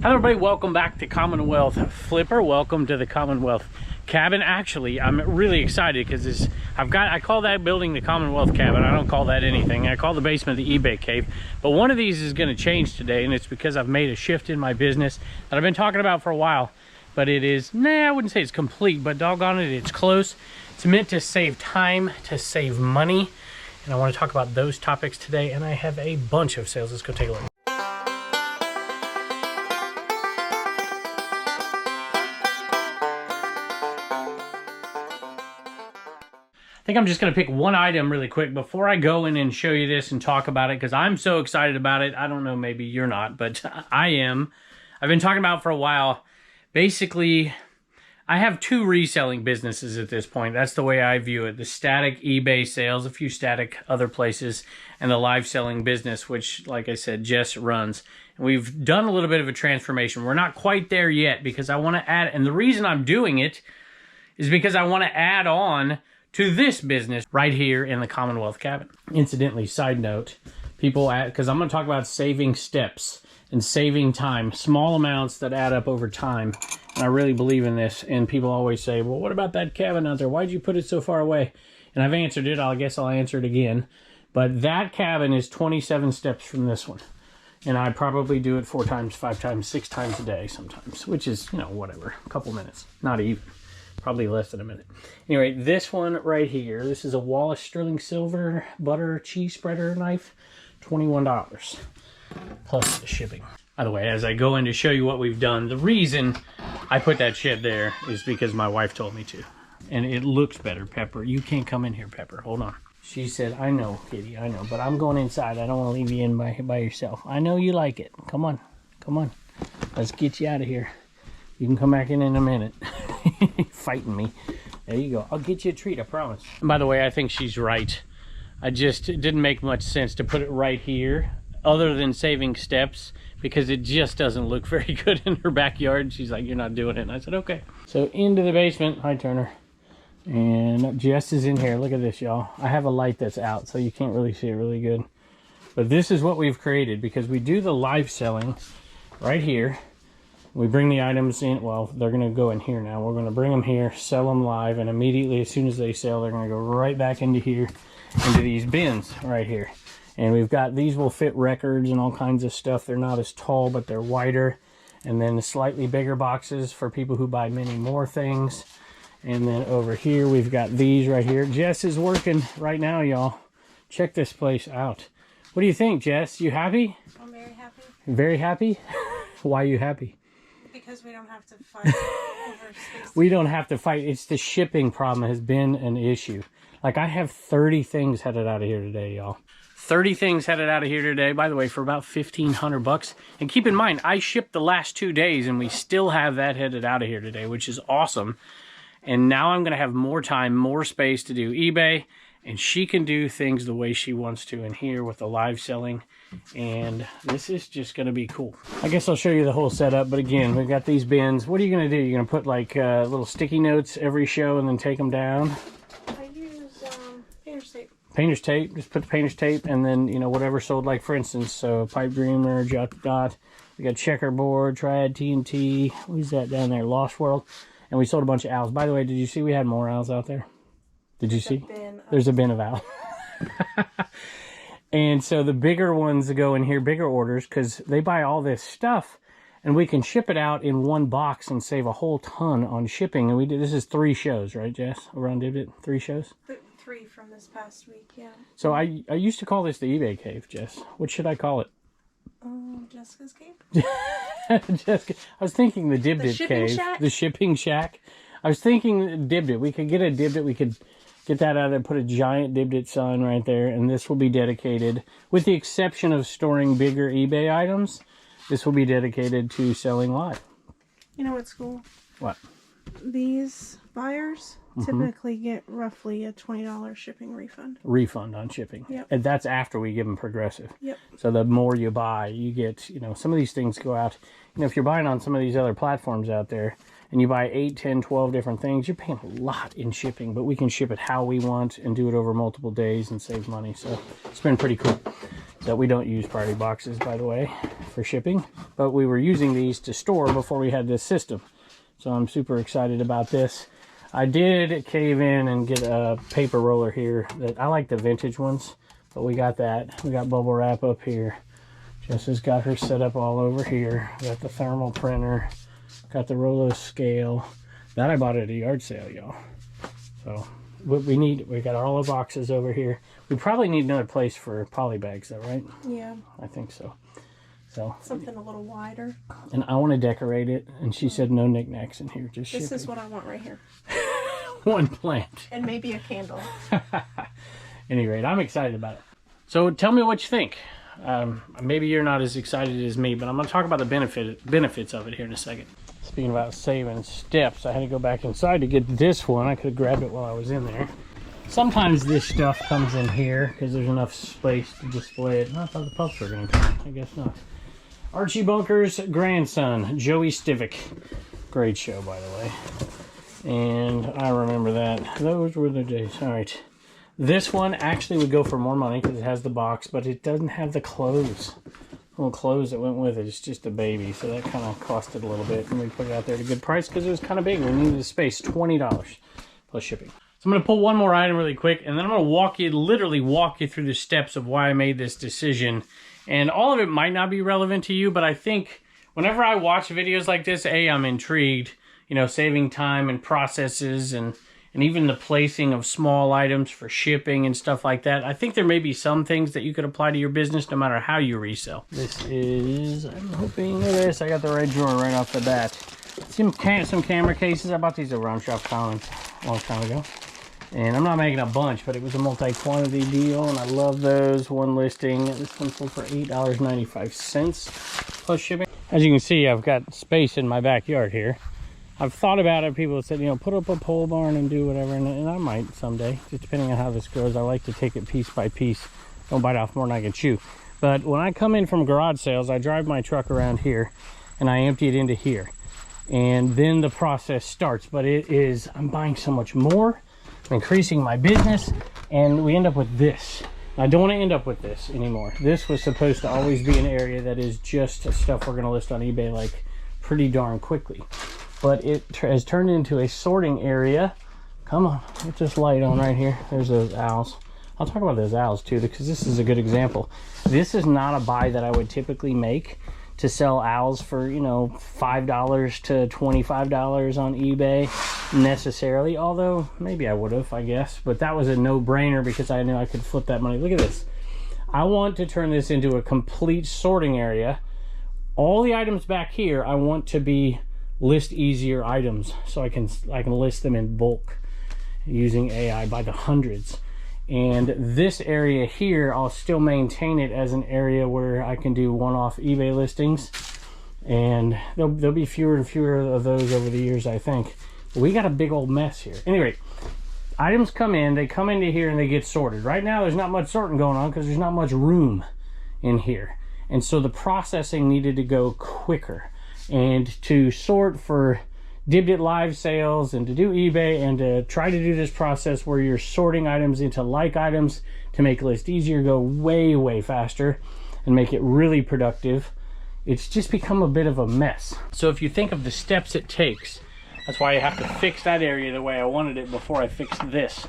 Hello everybody, welcome back to Commonwealth Flipper. Welcome to the Commonwealth cabin. Actually, I'm really excited because I call that building the Commonwealth cabin. I don't call that anything. I call the basement the eBay cave. But one of these is going to change today, and it's because I've made a shift in my business that I've been talking about for a while. But it is, I wouldn't say it's complete, but doggone it, it's close. It's meant to save time, to save money. And I want to talk about those topics today, and I have a bunch of sales. Let's go take a look. I think I'm just going to pick one item really quick before I go in and show you this and talk about it, because I'm so excited about it. I don't know, maybe you're not, but I am. I've been talking about it for a while. Basically, I have two reselling businesses at this point. That's the way I view it. The static eBay sales, a few static other places, and the live selling business, which, like I said, Jess runs. And we've done a little bit of a transformation. We're not quite there yet because I want to add, and the reason I'm doing it is because I want to add on to this business right here in the Commonwealth cabin. Incidentally, side note, people add, because I'm going to talk about saving steps and saving time, small amounts that add up over time. And I really believe in this. And people always say, well, what about that cabin out there? Why'd you put it so far away? And I've answered it. I guess I'll answer it again. But that cabin is 27 steps from this one. And I probably do it 4 times, 5 times, 6 times a day sometimes, which is, you know, whatever, a couple minutes, not even. Probably less than a minute. Anyway, this one right here, this is a Wallace Sterling Silver butter cheese spreader knife, $21 plus shipping. By the way, as I go in to show you what we've done, the reason I put that shit there is because my wife told me to. And it looks better, Pepper. You can't come in here, Pepper. Hold on. She said, I know, Kitty, I know, but I'm going inside. I don't want to leave you in by yourself. I know you like it. Come on. Come on. Let's get you out of here. You can come back in a minute. Fighting me. There you go. I'll get you a treat, I promise. And by the way, I think she's right. It didn't make much sense to put it right here, other than saving steps, because it just doesn't look very good in her backyard. She's like, you're not doing it. And I said, okay. So into the basement. Hi, Turner. And Jess is in here. Look at this, y'all. I have a light that's out, so you can't really see it really good. But this is what we've created, because we do the live selling right here. We bring the items in. Well, they're going to go in here now. We're going to bring them here, sell them live, and immediately as soon as they sell, they're going to go right back into here, into these bins right here. And we've got, these will fit records and all kinds of stuff. They're not as tall, but they're wider. And then the slightly bigger boxes for people who buy many more things. And then over here, we've got these right here. Jess is working right now, y'all. Check this place out. What do you think, Jess? You happy? I'm very happy. Very happy? Why are you happy? Because we don't have to fight over space. We don't have to fight. It's the shipping problem has been an issue. Like, I have 30 things headed out of here today, y'all. 30 things headed out of here today, by the way, for about $1,500. And keep in mind, I shipped the last 2 days, and we still have that headed out of here today, which is awesome. And now I'm going to have more time, more space to do eBay. And she can do things the way she wants to in here with the live selling. And this is just going to be cool. I guess I'll show you the whole setup. But again, we've got these bins. What are you going to do? You're going to put like little sticky notes every show and then take them down? I use painter's tape. Painter's tape. Just put the painter's tape and then, you know, whatever sold. Like, for instance, so Pipe Dreamer, Jot Dot. We got Checkerboard, Triad, TNT. Who's that down there? Lost World. And we sold a bunch of owls. By the way, did you see we had more owls out there? Did you see? There's a bin of owls. And so the bigger ones go in here, bigger orders, because they buy all this stuff, and we can ship it out in one box and save a whole ton on shipping. And we did, this is 3 shows, right, Jess? Around did it? 3 shows? 3 from this past week, yeah. So I used to call this the eBay cave, Jess. What should I call it? Jessica's cave? Jessica. I was thinking the Dibdit cave. Shack? The shipping shack. I was thinking Dibdit. We could get a Dibdit. We could get that out of there, put a giant Dibdit sign right there, and this will be dedicated, with the exception of storing bigger eBay items, this will be dedicated to selling live. You know what's cool? What? These buyers typically get roughly a $20 shipping refund. Refund on shipping. Yep. And that's after we give them progressive. Yep. So the more you buy, you get, you know, some of these things go out. You know, if you're buying on some of these other platforms out there, and you buy 8, 10, 12 different things, you're paying a lot in shipping, but we can ship it how we want and do it over multiple days and save money. So it's been pretty cool. that we don't use priority boxes, by the way, for shipping, but we were using these to store before we had this system. So I'm super excited about this. I did cave in and get a paper roller here. That I like the vintage ones, but we got that. We got bubble wrap up here. Jess got her set up all over here. Got the thermal printer, got the Rolo scale. That I bought at a yard sale, y'all. So what we need, we got all the boxes over here. We probably need another place for poly bags though, right? Yeah. I think so. So something a little wider. And I want to decorate it, and she said no knickknacks in here, just this shipping. is what I want right here. One plant. And maybe a candle. At any rate, I'm excited about it. So tell me what you think. Maybe you're not as excited as me, but I'm going to talk about the benefits of it here in a second. Speaking about saving steps, I had to go back inside to get this one. I could have grabbed it while I was in there. Sometimes this stuff comes in here because there's enough space to display it. I thought the pups were going to come. I guess not. Archie Bunker's grandson, Joey Stivic. Great show, by the way. And I remember that. Those were the days. All right. This one actually would go for more money because it has the box, but it doesn't have the clothes. Little clothes that went with it. It's just a baby, so that kind of costed a little bit. And we put it out there at a good price because it was kind of big. We needed the space. $20 plus shipping. So I'm going to pull one more item really quick, and then I'm going to literally walk you through the steps of why I made this decision. And all of it might not be relevant to you, but I think whenever I watch videos like this, I'm intrigued, you know, saving time and processes and even the placing of small items for shipping and stuff like that. I think there may be some things that you could apply to your business no matter how you resell. This is, I'm hoping, look at this, I got the right drawer right off the bat. Some camera cases. I bought these at Round Shop Collins a long time ago. And I'm not making a bunch, but it was a multi-quantity deal, and I love those. One listing. This one sold for $8.95 plus shipping. As you can see, I've got space in my backyard here. I've thought about it. People have said, you know, put up a pole barn and do whatever, and I might someday, just depending on how this goes. I like to take it piece by piece. Don't bite off more than I can chew. But when I come in from garage sales, I drive my truck around here, and I empty it into here. And then the process starts. But it is, I'm buying so much more. I'm increasing my business, and we end up with this. I don't want to end up with this anymore. This was supposed to always be an area that is just stuff we're going to list on eBay like pretty darn quickly. But it has turned into a sorting area. Come on, get this light on right here. There's those owls. I'll talk about those owls too, because this is a good example. This is not a buy that I would typically make to sell owls for, you know, $5 to $25 on eBay necessarily, although maybe I would have, I guess, but that was a no-brainer because I knew I could flip that money. Look at this. I want to turn this into a complete sorting area. All the items back here I want to be list easier items, so I can list them in bulk using AI by the hundreds. And this area here, I'll still maintain it as an area where I can do one-off eBay listings. And there'll be fewer and fewer of those over the years, I think. But we got a big old mess here. Anyway, items come in, they come into here and they get sorted. Right now, there's not much sorting going on because there's not much room in here. And so the processing needed to go quicker. And to sort for Dibbed It live sales and to do eBay and to try to do this process where you're sorting items into like items to make list easier, go way faster and make it really productive, it's just become a bit of a mess. So if you think of the steps it takes, that's why I have to fix that area the way I wanted it before I fixed this.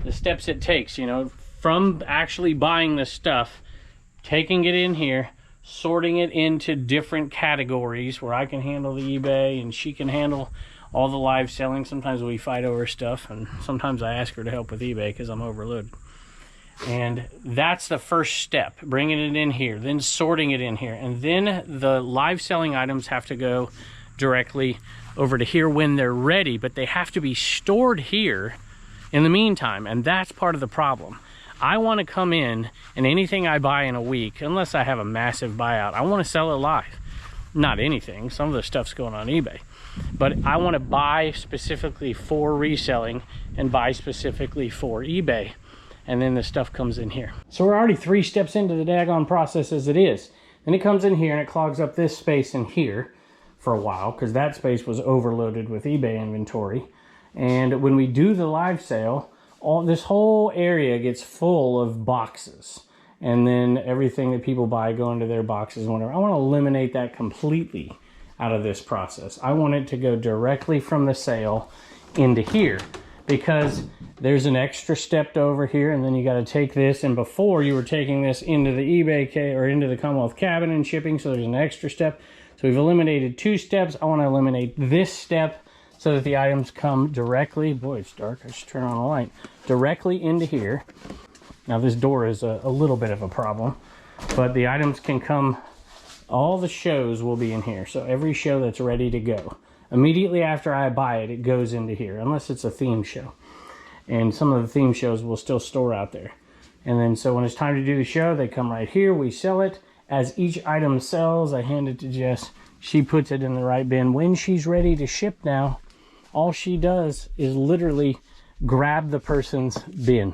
The steps it takes, you know, from actually buying the stuff, taking it in here, sorting it into different categories where I can handle the eBay and she can handle all the live selling. Sometimes we fight over stuff, and sometimes I ask her to help with eBay because I'm overloaded. And that's the first step, bringing it in here, then sorting it in here, and then the live selling items have to go directly over to here when they're ready, but they have to be stored here in the meantime, and that's part of the problem. I want to come in and anything I buy in a week, unless I have a massive buyout, I want to sell it live. Not anything, some of the stuff's going on eBay. But I want to buy specifically for reselling and buy specifically for eBay. And then the stuff comes in here. So we're already 3 steps into the daggone process as it is. Then it comes in here and it clogs up this space in here for a while because that space was overloaded with eBay inventory. And when we do the live sale, this whole area gets full of boxes. and then everything that people buy go into their boxes and whatever. I want to eliminate that completely out of this process. I want it to go directly from the sale into here, because there's an extra step over here, and then you got to take this, and before you were taking this into the eBay or into the Commonwealth cabin and shipping, so there's an extra step. So we've eliminated 2 steps. I want to eliminate this step so that the items come directly, boy, it's dark, I should turn on the light, directly into here. Now this door is a little bit of a problem, but the items can come, all the shows will be in here. So every show that's ready to go, immediately after I buy it, it goes into here, unless it's a theme show. And some of the theme shows will still store out there. And then so when it's time to do the show, they come right here, we sell it. As each item sells, I hand it to Jess. She puts it in the right bin. When she's ready to ship now, all she does is literally grab the person's bin,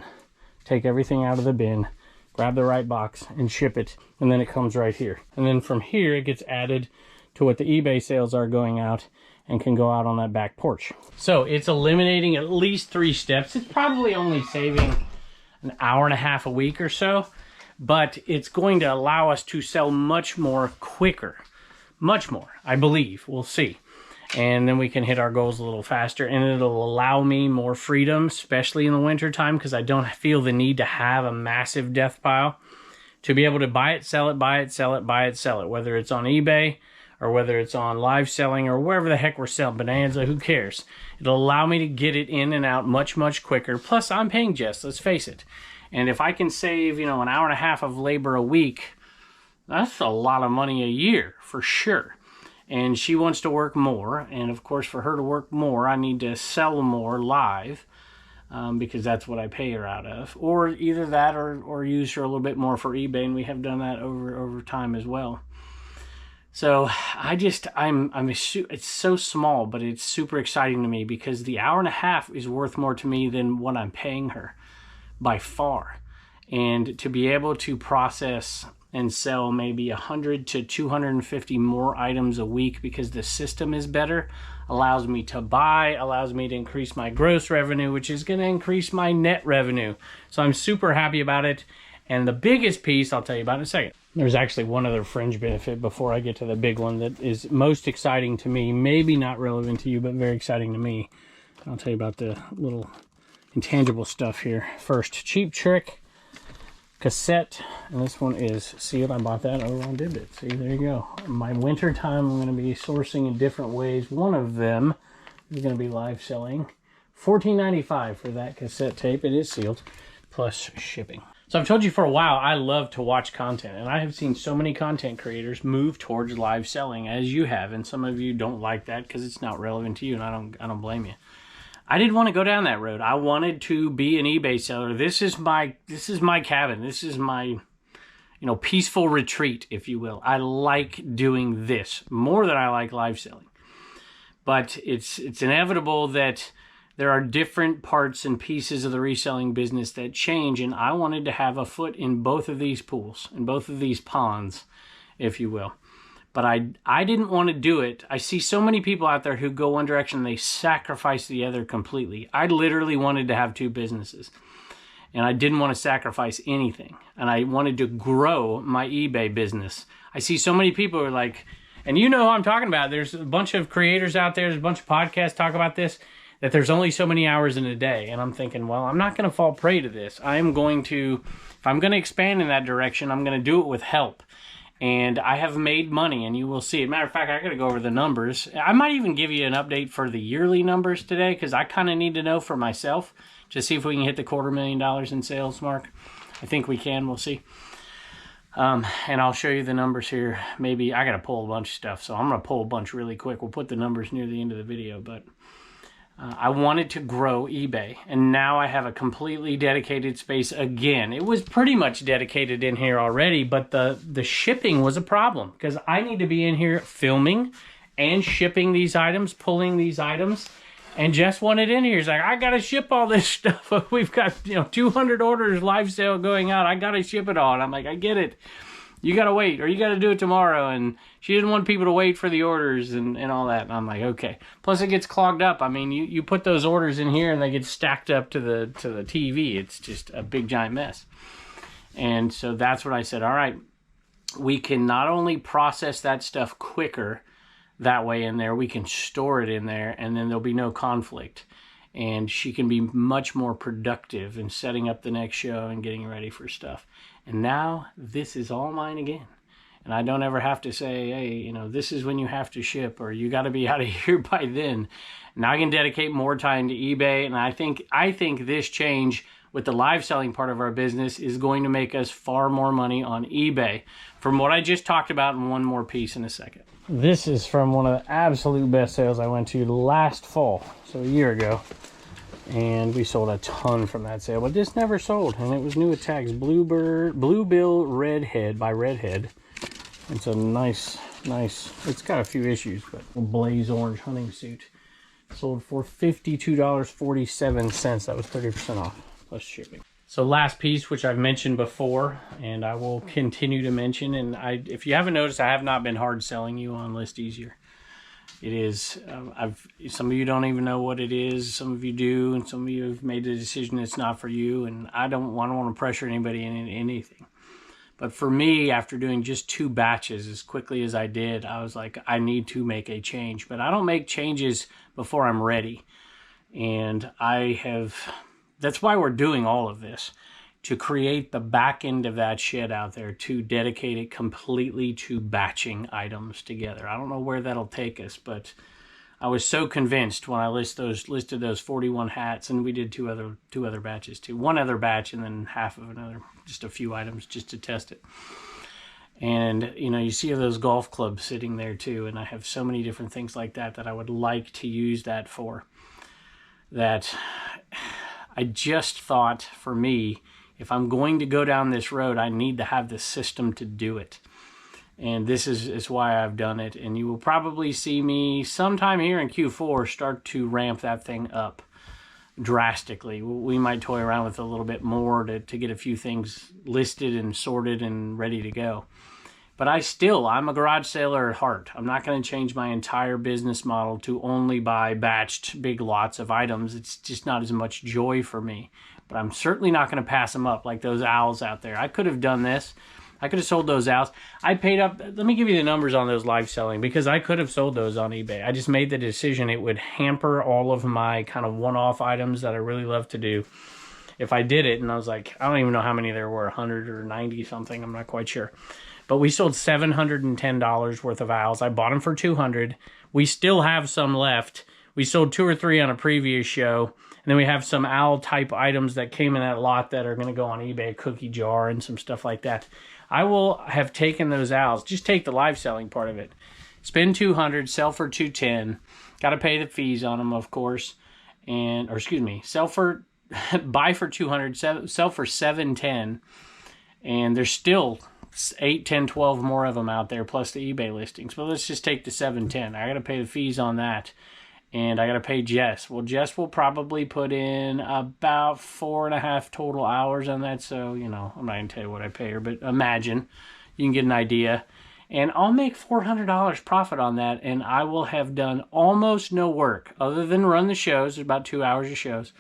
take everything out of the bin, grab the right box and ship it, and then it comes right here. And then from here, it gets added to what the eBay sales are going out and can go out on that back porch. So it's eliminating at least 3 steps. It's probably only saving an hour and a half a week or so, but it's going to allow us to sell much more quicker. Much more, I believe. We'll see. And then we can hit our goals a little faster, and it'll allow me more freedom, especially in the winter time, because I don't feel the need to have a massive death pile. To be able to buy it, sell it, buy it, sell it, buy it, sell it, whether it's on eBay or whether it's on live selling or wherever the heck we're selling, Bonanza, who cares? It'll allow me to get it in and out much, much quicker. Plus, I'm paying Jess, let's face it. And if I can save, you know, an hour and a half of labor a week, that's a lot of money a year, for sure. And she wants to work more, and of course, for her to work more, I need to sell more live, because that's what I pay her out of. Or either that, or use her a little bit more for eBay, and we have done that over time as well. So it's so small, but it's super exciting to me, because the hour and a half is worth more to me than what I'm paying her by far. And to be able to process and sell maybe 100 to 250 more items a week, because the system is better, allows me to buy, allows me to increase my gross revenue, which is going to increase my net revenue. So I'm super happy about it. And the biggest piece, I'll tell you about in a second. There's actually one other fringe benefit before I get to the big one that is most exciting to me, maybe not relevant to you, but very exciting to me. I'll tell you about the little intangible stuff here. First, Cheap Trick cassette, and this one is sealed. I bought that over on Dibit. See, there you go. My winter time, I'm going to be sourcing in different ways. One of them is going to be live selling. $14.95 for that cassette tape. It is sealed, plus shipping. So I've told you for a while, I love to watch content, and I have seen so many content creators move towards live selling, as you have, and some of you don't like that because it's not relevant to you, and I don't blame you. I didn't want to go down that road. I wanted to be an eBay seller. This is my cabin. This is my, you know, peaceful retreat, if you will. I like doing this more than I like live selling. But it's inevitable that there are different parts and pieces of the reselling business that change, and I wanted to have a foot in both of these pools, in both of these ponds, if you will. But I didn't want to do it. I see so many people out there who go one direction and they sacrifice the other completely. I literally wanted to have 2 businesses, and I didn't want to sacrifice anything. And I wanted to grow my eBay business. I see so many people who are like, and you know who I'm talking about. There's a bunch of creators out there. There's a bunch of podcasts talk about this, that there's only so many hours in a day. And I'm thinking, well, I'm not going to fall prey to this. I'm going to, if I'm going to expand in that direction, I'm going to do it with help. And I have made money, and you will see it. Matter of fact, I got to go over the numbers. I might even give you an update for the yearly numbers today, because I kind of need to know for myself to see if we can hit the $250,000 in sales mark. I think we can. We'll see. And I'll show you the numbers here. Maybe I got to pull a bunch of stuff, so I'm going to pull a bunch really quick. We'll put the numbers near the end of the video, but I wanted to grow eBay, and now I have a completely dedicated space again. It was pretty much dedicated in here already, but the shipping was a problem, because I need to be in here filming and shipping these items, pulling these items, and Jess wanted in here. He's like, I got to ship all this stuff. We've got 200 orders live sale going out. I got to ship it all. And I'm like, I get it. You got to wait, or you got to do it tomorrow. And she didn't want people to wait for the orders and all that. And I'm like, okay. Plus it gets clogged up. I mean, you put those orders in here and they get stacked up to the TV. It's just a big giant mess. And so that's what I said, all right, we can not only process that stuff quicker that way in there, we can store it in there, and then there'll be no conflict. And she can be much more productive in setting up the next show and getting ready for stuff. And now this is all mine again. And I don't ever have to say, hey, you know, this is when you have to ship, or you got to be out of here by then. Now I can dedicate more time to eBay. And I think this change with the live selling part of our business is going to make us far more money on eBay from what I just talked about, and one more piece in a second. This is from one of the absolute best sales I went to last fall, so a year ago. And we sold a ton from that sale, but this never sold. And it was new at tags, Bluebill Redhead by Redhead. It's a nice, it's got a few issues, but a blaze orange hunting suit. Sold for $52.47. That was 30% off plus shipping. So last piece, which I've mentioned before, and I will continue to mention, and if you haven't noticed, I have not been hard selling you on Eeasier. It is, some of you don't even know what it is, some of you do, and some of you have made the decision it's not for you, and I don't want to pressure anybody in anything. But for me, after doing just 2 batches as quickly as I did, I was like, I need to make a change. But I don't make changes before I'm ready. And that's why we're doing all of this, to create the back end of that shed out there, to dedicate it completely to batching items together. I don't know where that'll take us, but I was so convinced when I listed those 41 hats, and we did two other batches too. One other batch and then half of another, just a few items just to test it. And you know, you see those golf clubs sitting there too, and I have so many different things like that I would like to use that for. That I just thought, for me, if I'm going to go down this road, I need to have the system to do it. And this is why I've done it. And you will probably see me sometime here in Q4 start to ramp that thing up drastically. We might toy around with a little bit more to get a few things listed and sorted and ready to go. But I'm a garage sailor at heart. I'm not going to change my entire business model to only buy batched big lots of items. It's just not as much joy for me. But I'm certainly not going to pass them up like those owls out there. I could have done this. I could have sold those owls. I paid up. Let me give you the numbers on those live selling, because I could have sold those on eBay. I just made the decision it would hamper all of my kind of one-off items that I really love to do if I did it. And I was like, I don't even know how many there were, 100 or 90 something. I'm not quite sure. But we sold $710 worth of owls. I bought them for $200. We still have some left. We sold 2 or 3 on a previous show. And then we have some owl type items that came in that lot that are going to go on eBay, a cookie jar and some stuff like that. I will have taken those owls. Just take the live selling part of it. Spend $200, sell for $210. Got to pay the fees on them, of course. Buy for $200, sell for $710. And there's still 8, 10, 12 more of them out there, plus the eBay listings. But let's just take the $710. I got to pay the fees on that. And I got to pay Jess. Well, Jess will probably put in about 4.5 total hours on that. So, you know, I'm not going to tell you what I pay her, but imagine. You can get an idea. And I'll make $400 profit on that. And I will have done almost no work other than run the shows. There's about 2 hours of shows.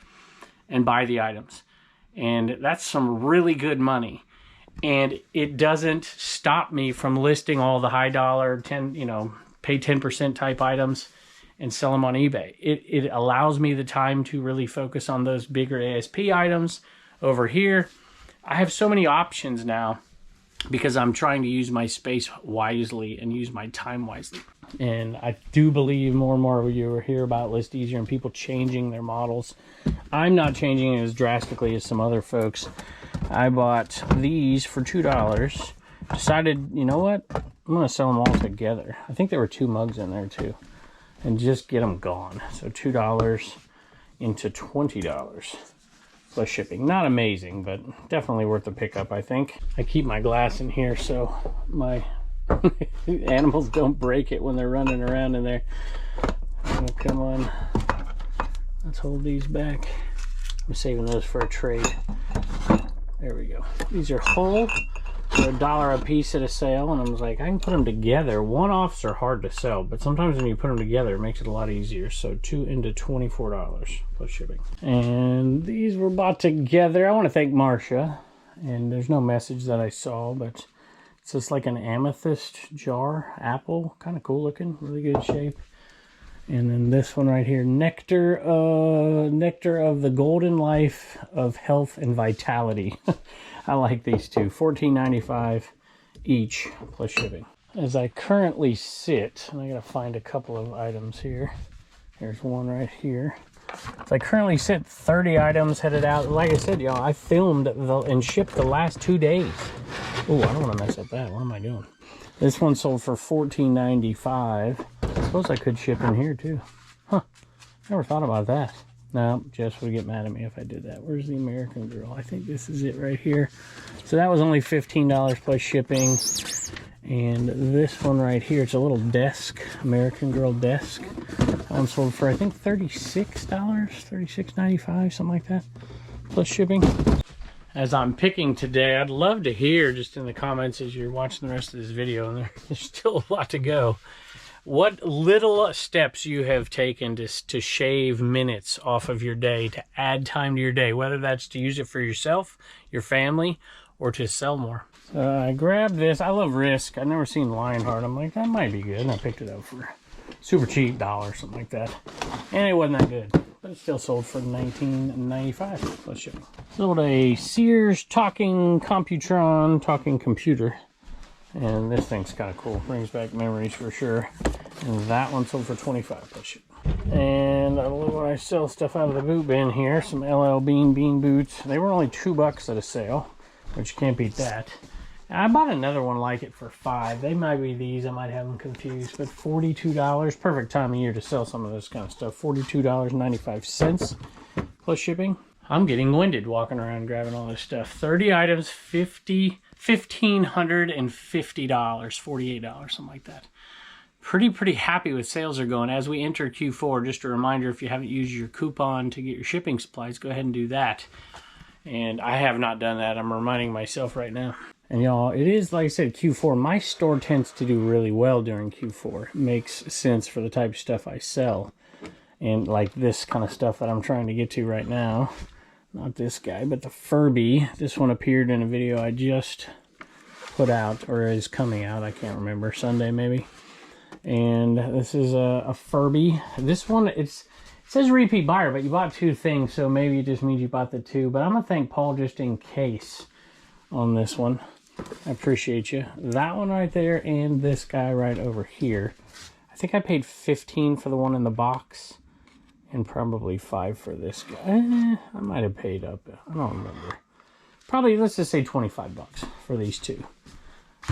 And buy the items. And that's some really good money. And it doesn't stop me from listing all the high dollar, pay 10% type items and sell them on eBay. It allows me the time to really focus on those bigger ASP items over here. I have so many options now because I'm trying to use my space wisely and use my time wisely. And I do believe more and more you will hear about Eeasier and people changing their models. I'm not changing it as drastically as some other folks. I bought these for $2. Decided, you know what? I'm going to sell them all together. I think there were 2 mugs in there too. And just get them gone. So $2 into $20 plus shipping. Not amazing, but definitely worth the pickup, I think. I keep my glass in here so my animals don't break it when they're running around in there. Oh, come on. Let's hold these back. I'm saving those for a trade. There we go. These are whole. They're $1 a piece at a sale, and I was like, I can put them together. One-offs are hard to sell, but sometimes when you put them together, it makes it a lot easier. So 2 into $24 plus shipping. And these were bought together. I want to thank Marcia. and there's no message that I saw, but it's just like an amethyst jar apple, kind of cool looking, really good shape. And then this one right here, nectar of the golden life of health and vitality. I like these two, $14.95 each plus shipping. As I currently sit, and I gotta find a couple of items here. There's one right here. As I currently sit, 30 items headed out. Like I said, y'all, I filmed and shipped the last 2 days. Oh, I don't want to mess up that. What am I doing? This one sold for $14.95. I suppose I could ship in here too. Huh. Never thought about that. No, Jess would get mad at me if I did that. Where's the American Girl? I think this is it right here. So that was only $15 plus shipping. And this one right here, it's a little desk, American Girl desk. That one sold for, I think, $36, $36.95, something like that, plus shipping. As I'm picking today, I'd love to hear just in the comments as you're watching the rest of this video, and there's still a lot to go, what little steps you have taken to shave minutes off of your day, to add time to your day, whether that's to use it for yourself, your family, or to sell more. So I grabbed this. I love Risk. I've never seen Lionheart. I'm like, that might be good. And I picked it up for super cheap, $1, something like that. And it wasn't that good, but it still sold for $19.95 plus shipping. Sold a Sears talking Computron, talking computer. And this thing's kind of cool. Brings back memories for sure. And that one sold for $25 plus shipping. And when I sell stuff out of the boot bin here, some LL Bean boots. They were only $2 at a sale, which you can't beat that. I bought another one like it for $5. They might be these. I might have them confused. But $42. Perfect time of year to sell some of this kind of stuff. $42.95 plus shipping. I'm getting winded walking around grabbing all this stuff. 30 items, $1,550. $48, something like that. Pretty happy with sales are going. As we enter Q4, just a reminder, if you haven't used your coupon to get your shipping supplies, go ahead and do that. And I have not done that. I'm reminding myself right now. And y'all, it is, like I said, Q4. My store tends to do really well during Q4. It makes sense for the type of stuff I sell. And like this kind of stuff that I'm trying to get to right now. Not this guy, but the Furby. This one appeared in a video I just put out, or is coming out. I can't remember. Sunday, maybe. And this is a Furby. This one, it says repeat buyer, but you bought 2 things, so maybe it just means you bought the 2. But I'm going to thank Paul just in case on this one. I appreciate you. That one right there and this guy right over here. I think I paid $15 for the one in the box and probably $5 for this guy. I might have paid up. I don't remember. Probably, let's just say $25 for these 2.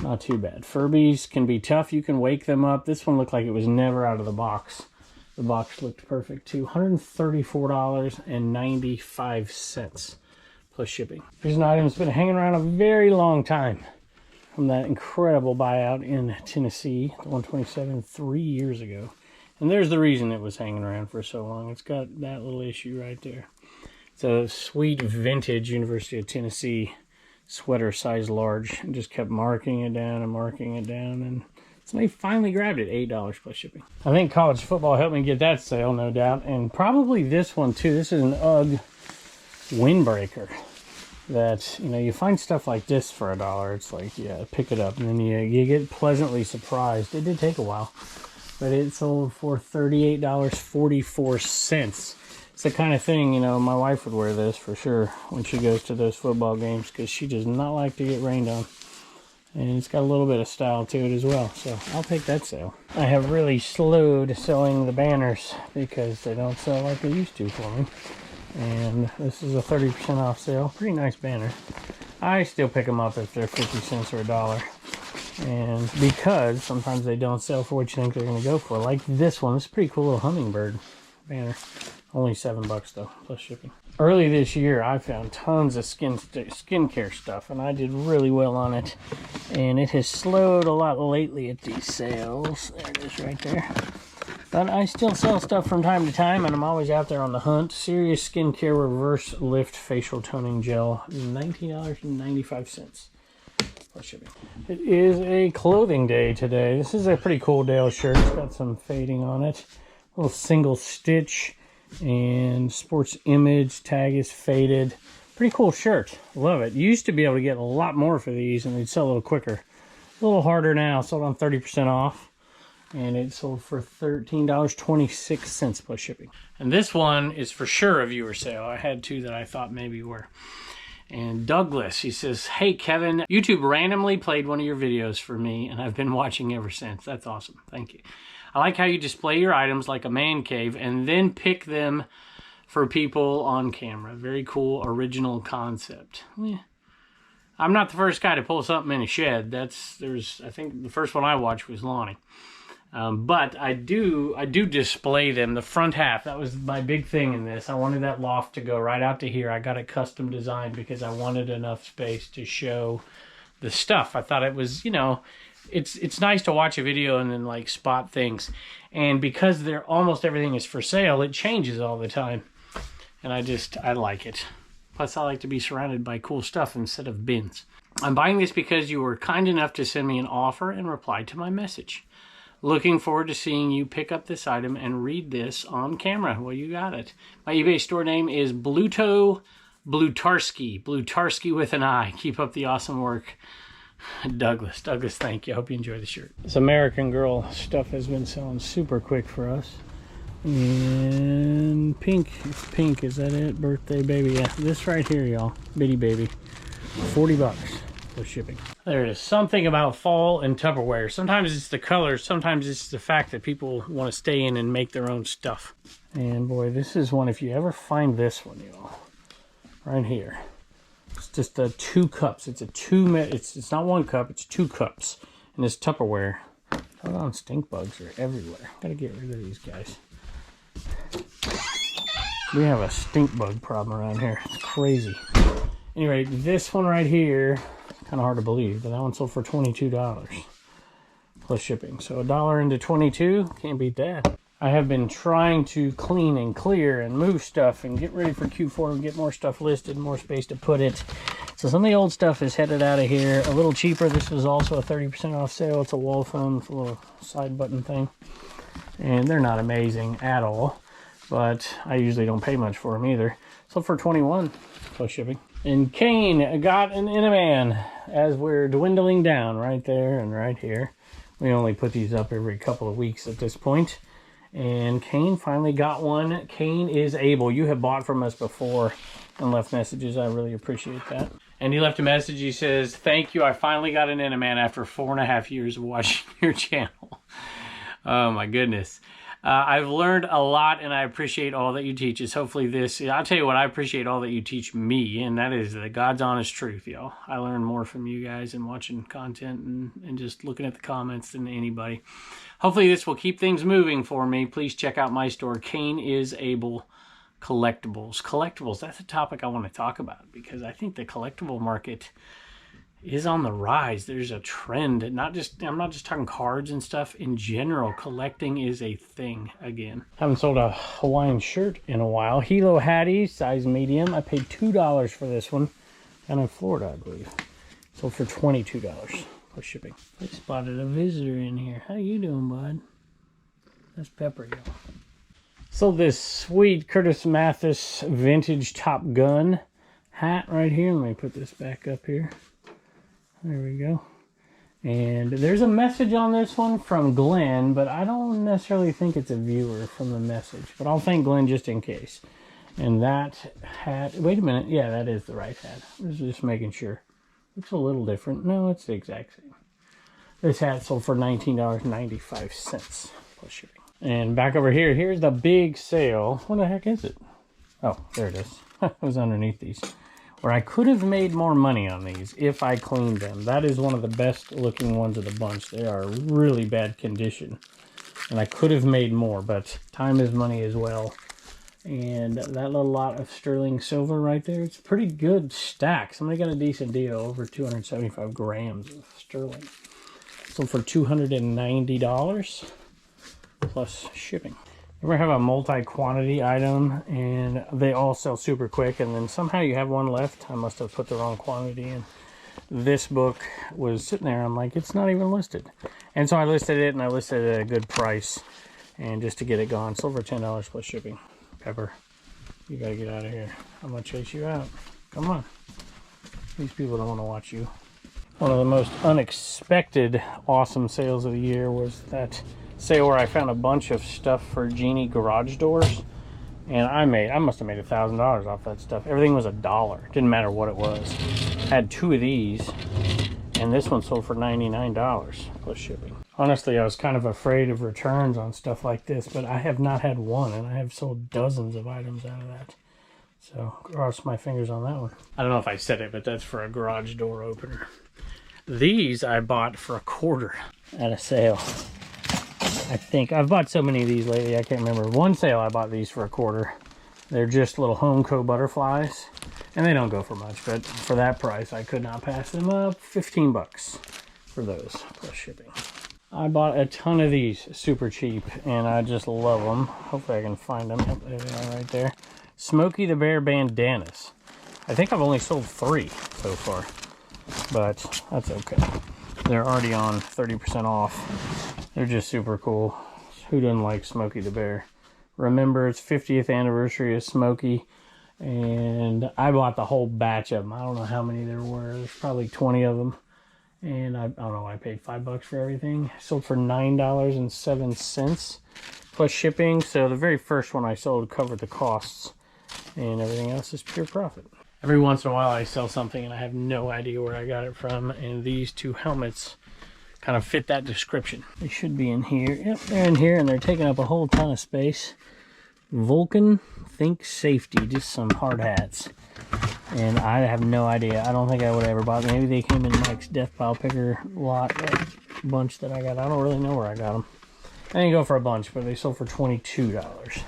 Not too bad. Furbies can be tough. You can wake them up. This one looked like it was never out of the box. The box looked perfect too. $134.95 plus shipping. Here's an item that's been hanging around a very long time from that incredible buyout in Tennessee, the 127 3 years ago. And there's the reason it was hanging around for so long. It's got that little issue right there. It's a sweet vintage University of Tennessee sweater, size large, and just kept marking it down and marking it down, and somebody finally grabbed it. $8 plus shipping. I think college football helped me get that sale, no doubt, and probably this one too. This is an UGG windbreaker that, you know, you find stuff like this for $1. It's like, yeah, pick it up, and then you get pleasantly surprised. It did take a while, but it sold for $38.44. It's the kind of thing, you know, my wife would wear this for sure when she goes to those football games, because she does not like to get rained on. And it's got a little bit of style to it as well, so I'll take that sale. I have really slowed selling the banners because they don't sell like they used to for me. And this is a 30% off sale. Pretty nice banner. I still pick them up if they're 50 cents or $1. And because sometimes they don't sell for what you think they're going to go for. Like this one. This is a pretty cool little hummingbird banner. Only $7 though, plus shipping. Early this year, I found tons of skincare stuff, and I did really well on it. And it has slowed a lot lately at these sales. There it is right there. But I still sell stuff from time to time, and I'm always out there on the hunt. Serious Skincare Reverse Lift Facial Toning Gel, $19.95 plus shipping. It is a clothing day today. This is a pretty cool Dale shirt. It's got some fading on it. A little single stitch. And sports image tag is faded. Pretty cool shirt. Love it. You used to be able to get a lot more for these and they'd sell a little quicker. A little harder now. Sold on 30% off. And it sold for $13.26 plus shipping. And this one is for sure a viewer sale. I had two that I thought maybe were. And Douglas, he says, hey Kevin, YouTube randomly played one of your videos for me and I've been watching ever since. That's awesome. Thank you. I like how you display your items like a man cave and then pick them for people on camera. Very cool original concept. Yeah. I'm not the first guy to pull something in a shed. I think the first one I watched was Lonnie. But I do display them. The front half, that was my big thing in this. I wanted that loft to go right out to here. I got it custom designed because I wanted enough space to show the stuff. I thought it was, you know, it's nice to watch a video and then like spot things. And because almost everything is for sale, it changes all the time. And I like it. Plus I like to be surrounded by cool stuff instead of bins. I'm buying this because you were kind enough to send me an offer and reply to my message. Looking forward to seeing you pick up this item and read this on camera. Well, you got it. My eBay store name is Blutarski. Blutarski with an I. Keep up the awesome work. Douglas, thank you. I hope you enjoy the shirt. This American Girl stuff has been selling super quick for us. And pink, is that it? Birthday baby, yeah. This right here, y'all. Bitty baby. $40 for shipping. There is something about fall and Tupperware. Sometimes it's the colors, sometimes it's the fact that people want to stay in and make their own stuff. And boy, this is one, if you ever find this one, y'all, right here. It's just 2 cups. It's not 1 cup, it's 2 cups. And this Tupperware. Hold on, stink bugs are everywhere. Gotta get rid of these guys. We have a stink bug problem around here. It's crazy. Anyway, this one right here, kind of hard to believe, but that one sold for $22 plus shipping. So $1 into 22, can't beat that. I have been trying to clean and clear and move stuff and get ready for Q4 and get more stuff listed, more space to put it. So some of the old stuff is headed out of here. A little cheaper. This was also a 30% off sale. It's a wall phone with a little side button thing. And they're not amazing at all, but I usually don't pay much for them either. So for $21 plus shipping. And Kane got an Inaman as we're dwindling down right there and right here. We only put these up every couple of weeks at this point. And Kane finally got one. Kane is able. You have bought from us before and left messages. I really appreciate that. And he left a message. He says, thank you. I finally got an Inaman after 4.5 years of watching your channel. Oh my goodness. I've learned a lot and I appreciate all that you teach us. Hopefully I'll tell you what, I appreciate all that you teach me, and that is the God's honest truth, y'all. I learn more from you guys and watching content and just looking at the comments than anybody. Hopefully this will keep things moving for me. Please check out my store, Kane is Able Collectibles. Collectibles, that's a topic I want to talk about because I think the collectible market is on the rise. There's a trend. I'm not just talking cards and stuff. In general, collecting is a thing again. Haven't sold a Hawaiian shirt in a while. Hilo Hattie, size medium. I paid $2 for this one. Down in Florida, I believe. Sold for $22 plus shipping. I spotted a visitor in here. How you doing, bud? That's Pepper, y'all. Sold this sweet Curtis Mathis vintage Top Gun hat right here. Let me put this back up here. There we go. And there's a message on this one from Glenn, but I don't necessarily think it's a viewer from the message. But I'll thank Glenn just in case. And that hat, wait a minute. Yeah, that is the right hat. I was just making sure. Looks a little different. No, it's the exact same. This hat sold for $19.95 plus shipping. And back over here, here's the big sale. What the heck is it? Oh, there it is. It was underneath these. Where I could have made more money on these if I cleaned them. That is one of the best looking ones of the bunch. They are really bad condition. And I could have made more, but time is money as well. And that little lot of sterling silver right there, it's a pretty good stack. Somebody got a decent deal, over 275 grams of sterling. So for $290 plus shipping. Ever have a multi-quantity item and they all sell super quick and then somehow you have one left? I must have put the wrong quantity in. This book was sitting there. I'm like, it's not even listed. And so I listed it, and I listed it at a good price. And just to get it gone, sold for $10 plus shipping. Pepper, you gotta get out of here. I'm gonna chase you out. Come on. These people don't want to watch you. One of the most unexpected awesome sales of the year was that sale where I found a bunch of stuff for Genie garage doors. And I must have made $1,000 off that stuff. Everything was $1. Didn't matter what it was. I had 2 of these. And this one sold for $99 plus shipping. Honestly, I was kind of afraid of returns on stuff like this, but I have not had one, and I have sold dozens of items out of that. So, cross my fingers on that one. I don't know if I said it, but that's for a garage door opener. These I bought for $0.25 at a sale. I think I've bought so many of these lately, I can't remember. One sale I bought these for $0.25. They're just little Homeco butterflies, and they don't go for much, but for that price, I could not pass them up. 15 bucks for those plus shipping. I bought a ton of these super cheap, and I just love them. Hopefully I can find them. Yep, there they are right there. Smokey the Bear bandanas. I think I've only sold 3 so far, but that's okay. They're already on 30% off. They're just super cool. Who doesn't like Smokey the Bear? Remember, it's 50th anniversary of Smokey, and I bought the whole batch of them. I don't know how many there were. There's probably 20 of them. And I don't know, I paid $5 for everything. Sold for $9.07 plus shipping. So the very first one I sold covered the costs, and everything else is pure profit. Every once in a while I sell something and I have no idea where I got it from, and these 2 helmets kind of fit that description. They should be in here. Yep, they're in here, and they're taking up a whole ton of space. Vulcan Think Safety, just some hard hats. And I have no idea. I don't think I would have ever bought them. Maybe they came in Mike's Death Pile Picker lot, bunch that I got. I don't really know where I got them. I didn't go for a bunch, but they sold for $22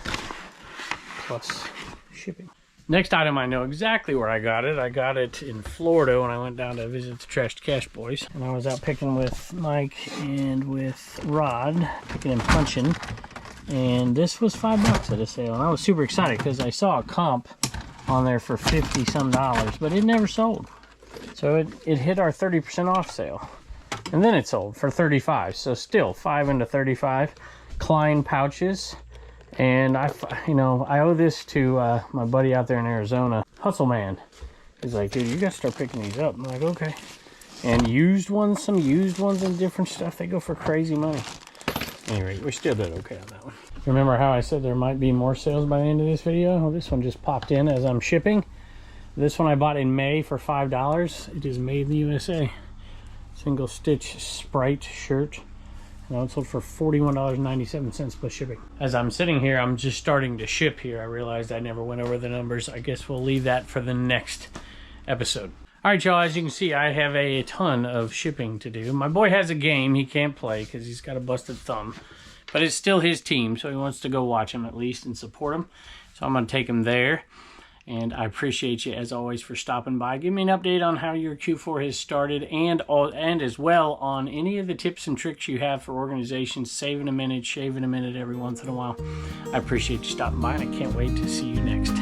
plus shipping. Next item, I know exactly where I got it. I got it in Florida when I went down to visit the Trash to Cash boys. And I was out picking with Mike and with Rod, picking and punching. And this was $5 at a sale. And I was super excited because I saw a comp on there for $50-some, but it never sold. So it hit our 30% off sale. And then it sold for $35. So still 5 into 35. Klein pouches. And I owe this to my buddy out there in Arizona, Hustle Man. He's like, dude, you gotta start picking these up. I'm like, okay. And used ones, some used ones and different stuff, they go for crazy money. Anyway, we still did okay on that one. Remember how I said there might be more sales by the end of this video? Well, this one just popped in as I'm shipping. This one I bought in May for $5. It is made in the USA. Single stitch Sprite shirt. And it sold for $41.97 plus shipping. As I'm sitting here, I'm just starting to ship here. I realized I never went over the numbers. I guess we'll leave that for the next episode. All right, y'all, as you can see, I have a ton of shipping to do. My boy has a game he can't play because he's got a busted thumb. But it's still his team, so he wants to go watch him at least and support him. So I'm going to take him there. And I appreciate you, as always, for stopping by. Give me an update on how your Q4 has started, and as well on any of the tips and tricks you have for organizations, saving a minute, shaving a minute every once in a while. I appreciate you stopping by, and I can't wait to see you next.